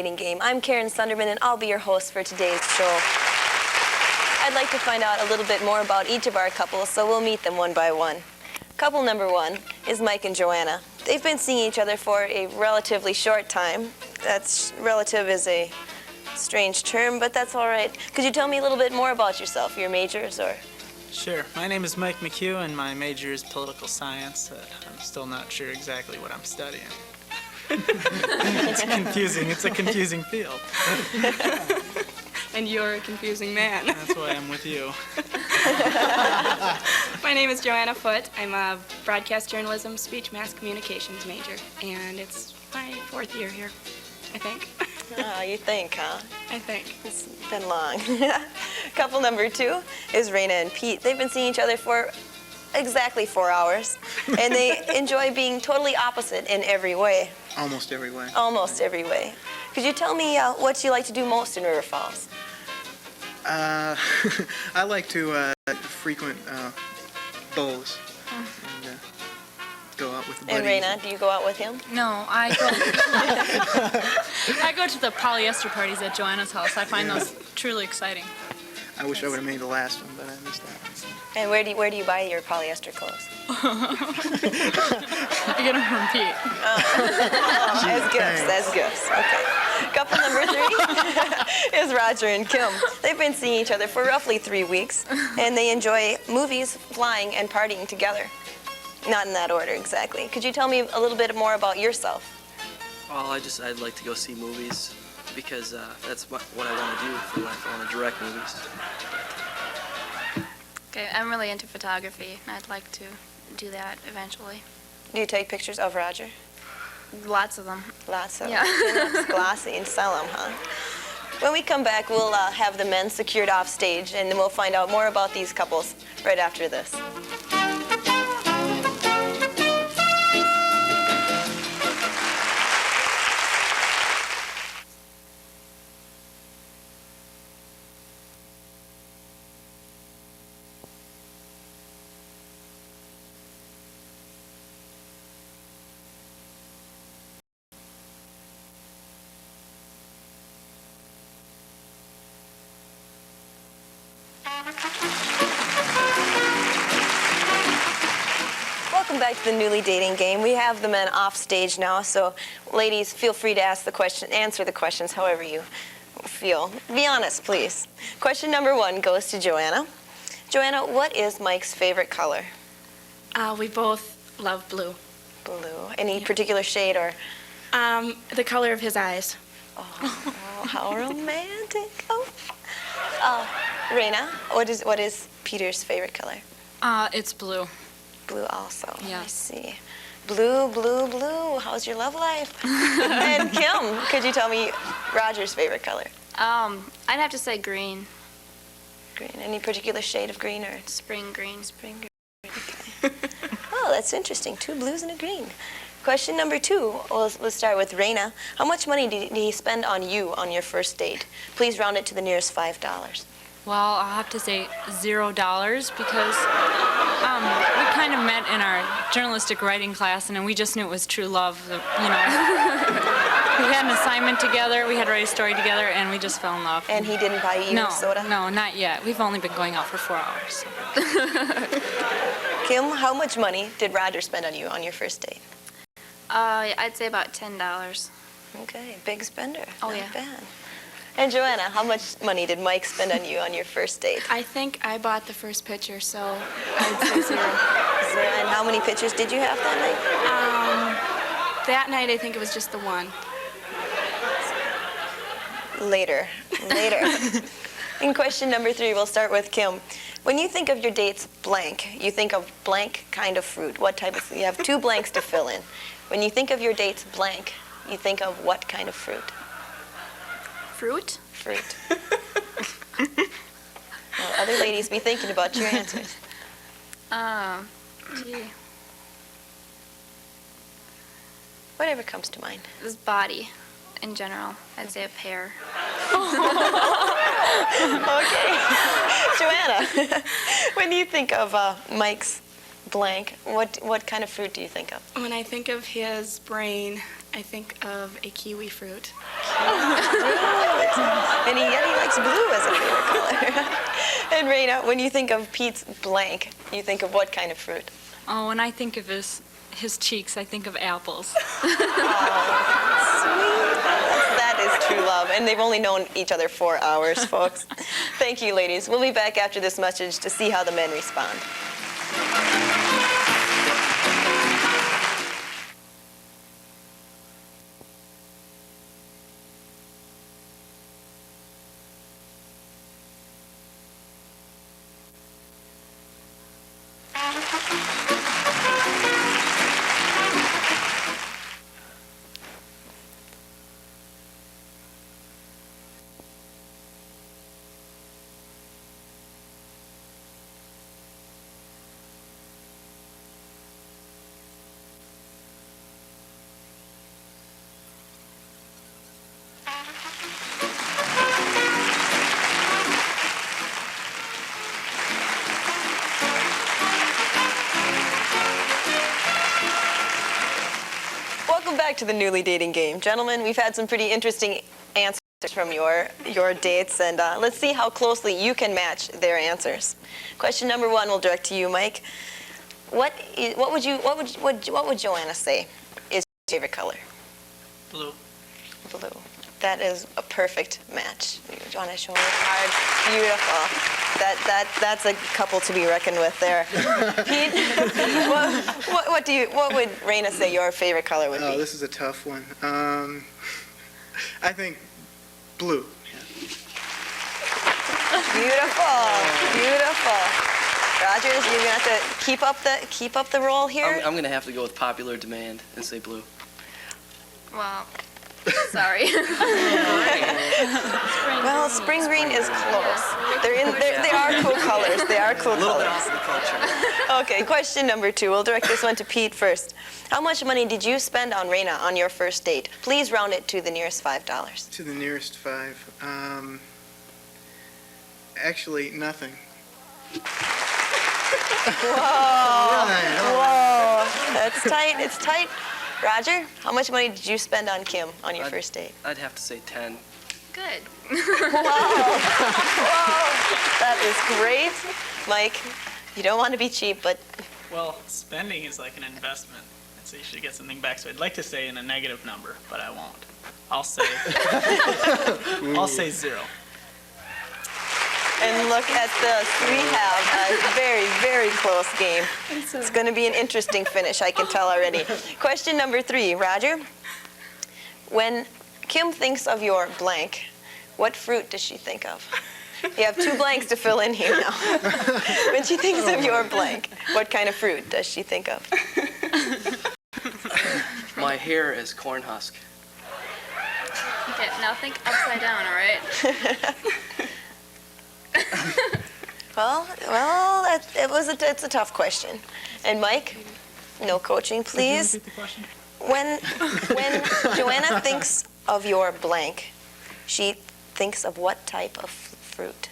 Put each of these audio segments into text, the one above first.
Dating Game. I'm Karen Sunderman, and I'll be your host for today's show. I'd like to find out a little bit more about each of our couples, so we'll meet them one by one. Couple number one is Mike and Joanna. They've been seeing each other for a relatively short time. That's relative is a strange term, but that's all right. Could you tell me a little bit more about yourself, your majors, or? Sure. My name is Mike McHugh, and my major is political science. I'm still not sure exactly what I'm studying. It's confusing. It's a confusing field. And you're a confusing man. That's why I'm with you. My name is Joanna Foote. I'm a broadcast journalism, speech, mass communications major, and it's my 4th year here, I think. Oh, you think, huh? I think. It's been long. Couple number two is Raina and Pete. They've been seeing each other for exactly 4 hours, and they enjoy being totally opposite in every way. Almost every way. Almost every way. Could you tell me what you like to do most in River Falls? I like to frequent bowls and go out with the buddies. And Raina, do you go out with him? No, I go to the polyester parties at Joanna's house. I find those truly exciting. I wish I would have made the last one, but I missed that one. And where do you buy your polyester clothes? I get them from Pete. Oh, as gifts. Okay. Couple number three is Roger and Kim. They've been seeing each other for roughly 3 weeks, and they enjoy movies, flying, and partying together. Not in that order exactly. Could you tell me a little bit more about yourself? Well, I'd like to go see movies because that's what I want to do for life. I want to direct movies. Okay, I'm really into photography, and I'd like to do that eventually. Do you take pictures of Roger? Lots of them. Lots of Yeah. them. Glossy and sell them, huh? When we come back, we'll have the men secured off stage, and then we'll find out more about these couples right after this. Welcome back to the Newly Dating Game. We have the men off stage now, so ladies, feel free to answer the questions however you feel. Be honest, please. Question number one goes to Joanna. Joanna, what is Mike's favorite color? We both love blue. Blue. Any particular shade or? The color of his eyes. Oh, how romantic. Oh. Raina, what is Peter's favorite color? It's blue. Blue also. Yeah. I see. Blue, blue, blue. How's your love life? And Kim, could you tell me Roger's favorite color? I'd have to say green. Green. Any particular shade of green or? Spring green. Spring green. Okay. Oh, that's interesting. 2 blues and a green. Question number two. Let's start with Raina. How much money did he spend on you on your first date? Please round it to the nearest $5. Well, I'll have to say $0 because we kind of met in our journalistic writing class, and we just knew it was true love. You know, we had an assignment together, we had to write a story together, and we just fell in love. And he didn't buy you soda? No, not yet. We've only been going out for 4 hours. So. Kim, how much money did Roger spend on you on your first date? I'd say about $10. Okay, big spender. Oh, Not yeah. bad. And Joanna, how much money did Mike spend on you on your first date? I think I bought the first picture, so I'd say 0. And how many pictures did you have that night? That night, I think it was just the one. Later. In question number 3, we'll start with Kim. When you think of your dates blank, you think of blank kind of fruit. What type of fruit? You have 2 blanks to fill in. When you think of your dates blank, you think of what kind of fruit? Fruit? Fruit. Well, other ladies be thinking about your answers. Gee. Whatever comes to mind. His body, in general. I'd say a pear. Okay. Joanna, when you think of Mike's blank, what kind of fruit do you think of? When I think of his brain, I think of a kiwi fruit. And yet he likes blue as a favorite color. And Raina, when you think of Pete's blank, you think of what kind of fruit? Oh, when I think of his cheeks, I think of apples. That is true love, and they've only known each other 4 hours, folks. Thank you, ladies. We'll be back after this message to see how the men respond. Welcome back to the Newly Dating Game. Gentlemen, we've had some pretty interesting answers from your dates, and let's see how closely you can match their answers. Question number 1 will direct to you, Mike. What would Joanna say is your favorite color? Blue. Blue. That is a perfect match. Joanna showing it hard. Beautiful. That's a couple to be reckoned with there. Pete, what would Raina say your favorite color would be? Oh, this is a tough one. I think blue. Beautiful. Rogers, you're gonna have to keep up the role here. I'm gonna have to go with popular demand and say blue. Well, sorry. Well, spring green is close. They are cool colors. They are cool A little bit colors. off the culture. Okay, question number 2. We'll direct this one to Pete first. How much money did you spend on Raina on your first date? Please round it to the nearest $5. To the nearest 5. Actually, nothing. Whoa, that's tight. It's tight. Roger, how much money did you spend on Kim on your first date? I'd have to say 10. Good. Whoa, that is great. Mike, you don't want to be cheap, but Well, spending is like an investment, and so you should get something back. So I'd like to say in a negative number, but I won't. I'll say 0. and look at this. We have a very, very close game. It's going to be an interesting finish, I can tell already. Question number 3, Roger. When Kim thinks of your blank, what fruit does she think of? You have 2 blanks to fill in here now. When she thinks of your blank, what kind of fruit does she think of? My hair is corn husk. Okay, now think upside down, all right? Well, it's a tough question. And Mike, no coaching, please. Repeat the question? When Joanna thinks of your blank, she thinks of what type of fruit?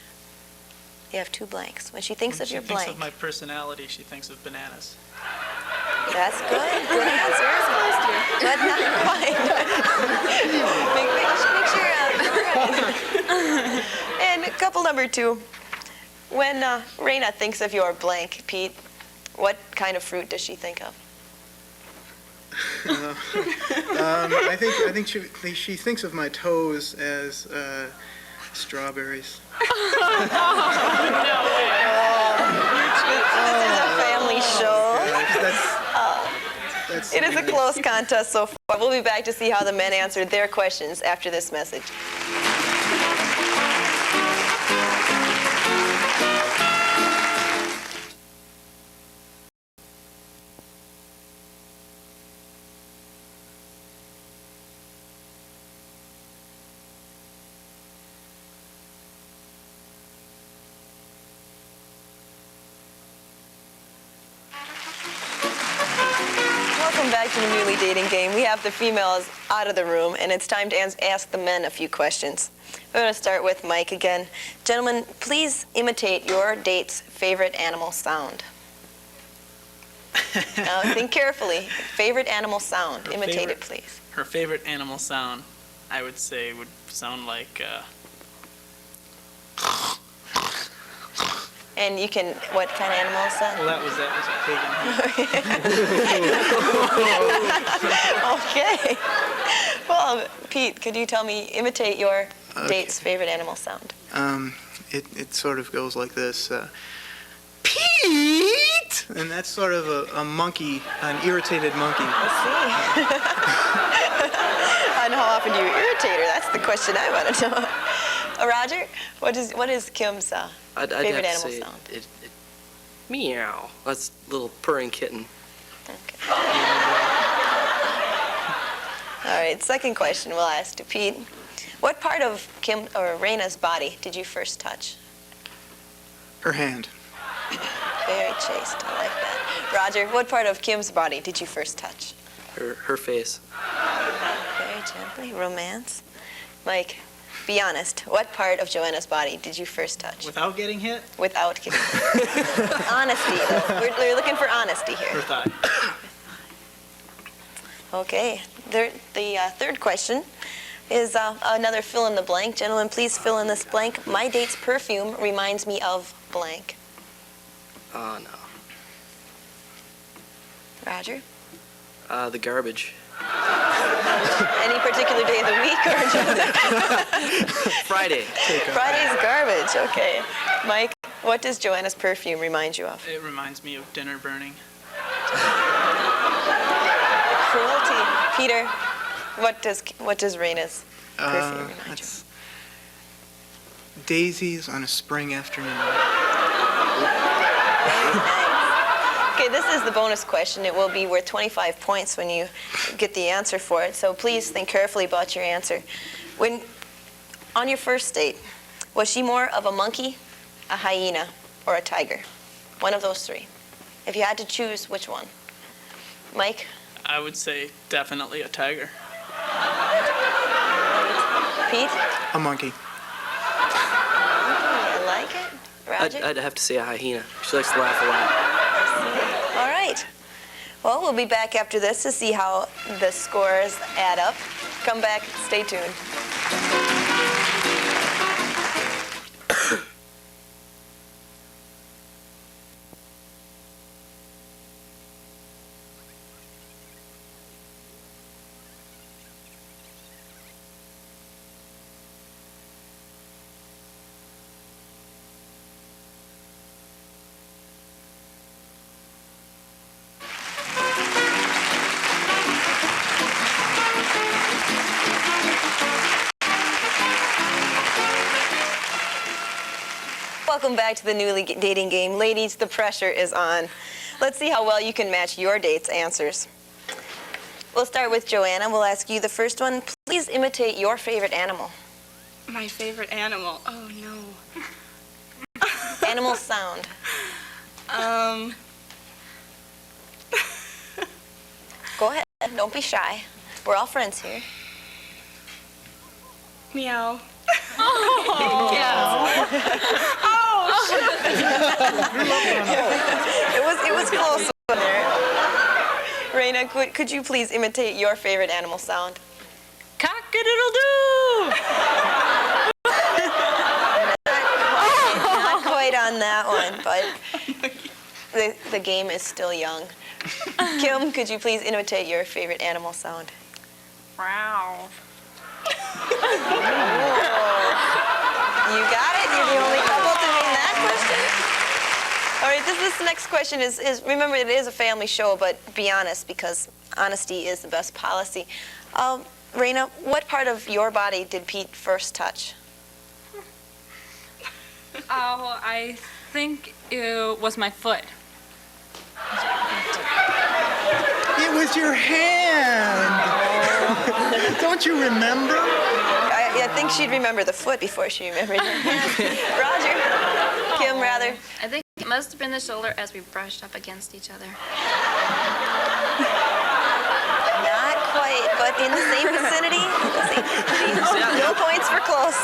You have 2 blanks. When she thinks When of your she thinks blank, of my personality, she thinks of bananas. that's good. Good answer. But not quite. make sure. And couple number 2. When Raina thinks of your blank, Pete, what kind of fruit does she think of? I think she thinks of my toes as strawberries. This is a family show. That's It is a close contest so far. We'll be back to see how the men answered their questions after this message. Welcome back to the Newly Dating Game. We have the females out of the room, and it's time to ask the men a few questions. We're going to start with Mike again. Gentlemen, please imitate your date's favorite animal sound. Now think carefully. Favorite animal sound. Her Imitate favorite- it, please. Her favorite animal sound, I would say, would sound like, And you can, what kind of animal is that? well, that was a pig in here. Okay. Well, Pete, could you tell me, imitate your date's favorite animal sound? It sort of goes like this. Pete! And that's sort of a monkey, an irritated monkey. Let's see. And how often do you irritate her? That's the question I want to know. Roger, what is Kim's I'd favorite have to animal say sound? meow. That's a little purring kitten. Okay. All right, second question we'll ask to Pete. What part of Kim or Raina's body did you first touch? Her hand. Very chaste, I like that. Roger, what part of Kim's body did you first touch? Her face. Very gently, romance. Mike, be honest, what part of Joanna's body did you first touch? Without getting hit? Without giving. Honesty, though. We're looking for honesty Her here. thigh. Okay, the third question is another fill in the blank. Gentlemen, please fill in this blank. My date's perfume reminds me of blank. Oh, no. Roger? The garbage. Any particular day of the week or just Friday. Friday's garbage? Okay. Mike, what does Joanna's perfume remind you of? It reminds me of dinner burning. Cruelty. Peter, what does Raina's perfume remind you of? That's daisies on a spring afternoon. Very nice. Okay, this is the bonus question. It will be worth 25 points when you get the answer for it. So please think carefully about your answer. On your first date, was she more of a monkey, a hyena, or a tiger? One of those three. If you had to choose, which one? Mike? I would say definitely a tiger. Pete? A monkey. I like it. Roger? I'd have to say a hyena. She likes to laugh a lot. All right. Well, we'll be back after this to see how the scores add up. Come back. Stay tuned. Welcome back to the newly dating game. Ladies, the pressure is on. Let's see how well you can match your date's answers. We'll start with Joanna. We'll ask you the first one. Please imitate your favorite animal. My favorite animal. Oh, no. Animal sound. Go ahead. Don't be shy. We're all friends here. Meow. It was close in there. Raina, could you please imitate your favorite animal sound? Cock-a-doodle-doo! Not quite on that one, but the game is still young. Kim, could you please imitate your favorite animal sound? Wow. You got it. You're the only couple to name that question. All right, this next question is remember, it is a family show, but be honest, because honesty is the best policy. Raina, what part of your body did Pete first touch? Oh, I think it was my foot. It was your hand! Don't you remember? I think she'd remember the foot before she remembered her hand. Roger. Kim, rather. I think it must have been the shoulder as we brushed up against each other. Not quite, but in the same vicinity. No points for close.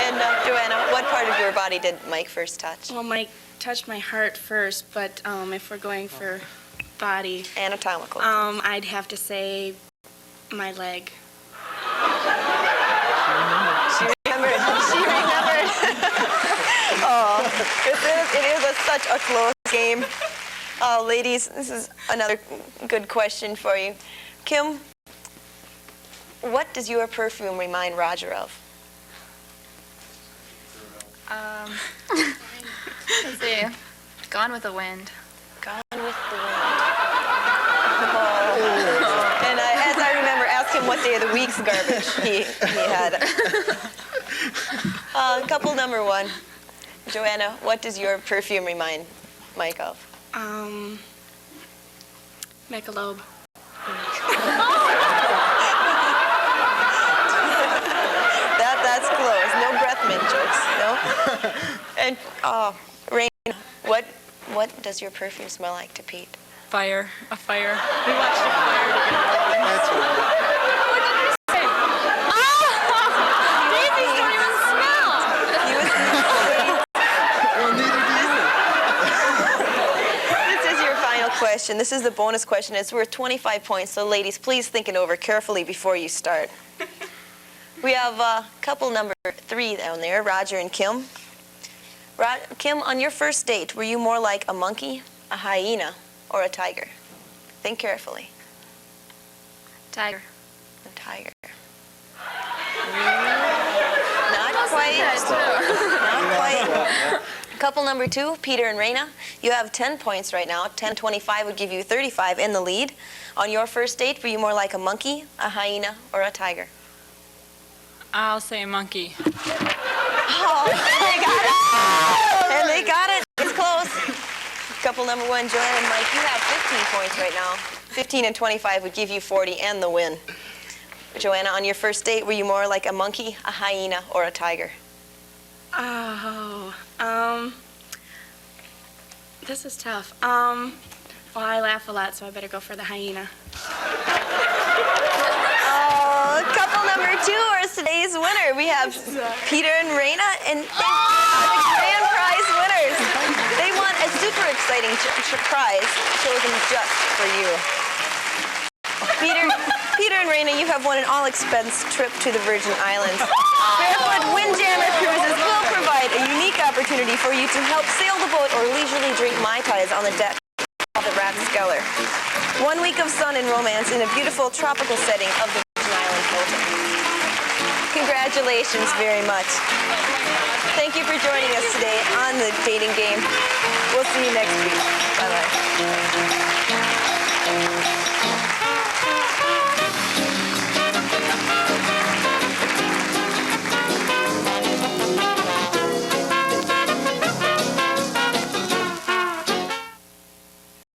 And Joanna, what part of your body body did Mike first touch? Well, Mike touched my heart first, but if we're going for body, Anatomical. I'd have to say my leg. She remembered. Oh, it is such a close game. Ladies, this is another good question for you. Kim, what does your perfume remind Roger of? Let's see. Gone with the Wind. Gone with the Wind. Oh. And as I remember, ask him what day of the week's garbage he had. Couple number one. Joanna, what does your perfume remind Mike of? Michelob. That's close. No breath mint jokes. No. And Rain, what does your perfume smell like to Pete? Fire. A fire. We watched a fire together. That's right. Daisies don't even smell. Well, neither do you. This is your final question. This is the bonus question. It's worth 25 points, so ladies, please think it over carefully before you start. We have couple number 3 down there, Roger and Kim. Kim, on your first date, were you more like a monkey, a hyena, or a tiger? Think carefully. Tiger. A tiger. Not quite. Not quite. Couple number 2, Peter and Raina. You have 10 points right now. 10-25 would give you 35 in the lead. On your first date, were you more like a monkey, a hyena, or a tiger? I'll say a monkey. Oh, they got it! And they got it. It's close. Couple number 1, Joanna and Mike, you have 15 points right now. 15 and 25 would give you 40 and the win. Joanna, on your first date, were you more like a monkey, a hyena, or a tiger? Oh, this is tough. Well, I laugh a lot, so I better go for the hyena. Couple number 2 is today's winner. We have Peter and Raina, and they are the grand prize winners. They won a super exciting prize chosen just for you. Peter and Raina, you have won an all-expense trip to the Virgin Islands. Barefoot Windjammer Cruises will provide a unique opportunity for you to help sail the boat or leisurely drink Mai Tais on the deck of the Rathskeller. 1 week of sun and romance in a beautiful tropical setting of the Virgin Islands Hilton. Congratulations very much. Thank you for joining us today on the dating game. We'll see you next week. Bye-bye.